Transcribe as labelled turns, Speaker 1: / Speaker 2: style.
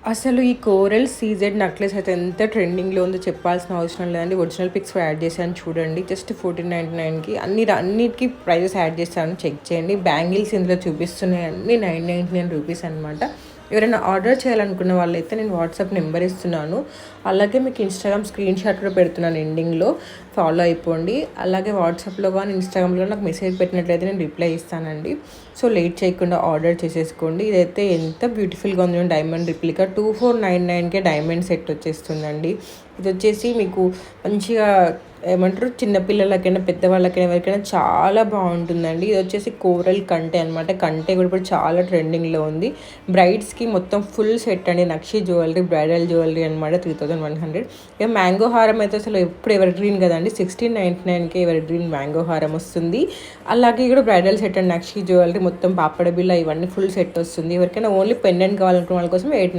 Speaker 1: అసలు ఈ coral CZ necklace అయితే ఎంత ట్రెండింగ్‌లో ఉందో చెప్పాల్సిన అవసరం లేదండి. ఒరిజినల్ పిక్స్ యాడ్ చేశాను చూడండి. జస్ట్ 1499కి అన్నిటికి ప్రైజెస్ యాడ్ చేశాను, చెక్ చేయండి. బ్యాంగిల్స్ ఇందులో చూపిస్తున్నాయి అన్నీ 999 రూపీస్ అనమాట. ఎవరైనా ఆర్డర్ చేయాలనుకున్న వాళ్ళైతే నేను వాట్సాప్ నెంబర్ ఇస్తున్నాను. అలాగే మీకు ఇన్స్టాగ్రామ్ స్క్రీన్ షాట్ కూడా పెడుతున్నాను ఎండింగ్‌లో, ఫాలో అయిపోండి. అలాగే వాట్సాప్‌లో కానీ ఇన్స్టాగ్రామ్‌లో నాకు మెసేజ్ పెట్టినట్లయితే నేను రిప్లై ఇస్తానండి. సో లేట్ చేయకుండా ఆర్డర్ చేసేసుకోండి. ఇదైతే ఎంత బ్యూటిఫుల్గా ఉంది, డైమండ్ రిప్లికా 2499కే డైమండ్ సెట్ వచ్చేస్తుందండి. ఇది వచ్చేసి మీకు మంచిగా ఏమంటారు, చిన్నపిల్లలకైనా పెద్దవాళ్ళకైనా ఎవరికైనా చాలా బాగుంటుందండి. ఇది వచ్చేసి కోరల్ కంటే అనమాట. కంటే కూడా ఇప్పుడు చాలా ట్రెండింగ్లో ఉంది. బ్రైడ్స్కి మొత్తం ఫుల్ సెట్ అండి, నక్షి జ్యువెలరీ, బ్రైడల్ జ్యువెలరీ అనమాట. 3100. ఇక మ్యాంగో హారం అయితే అసలు ఎప్పుడు ఎవర్ గ్రీన్ కదండి. 1699కే ఎవర్ గ్రీన్ మ్యాంగో హారం వస్తుంది. అలాగే కూడా bridal set and nakshi jewellery మొత్తం పాపడ బిల్ల ఇవన్నీ ఫుల్ సెట్ వస్తుంది. ఎవరికైనా ఓన్లీ పెండెంట్ కావాలనుకున్న వాళ్ళ కోసం 8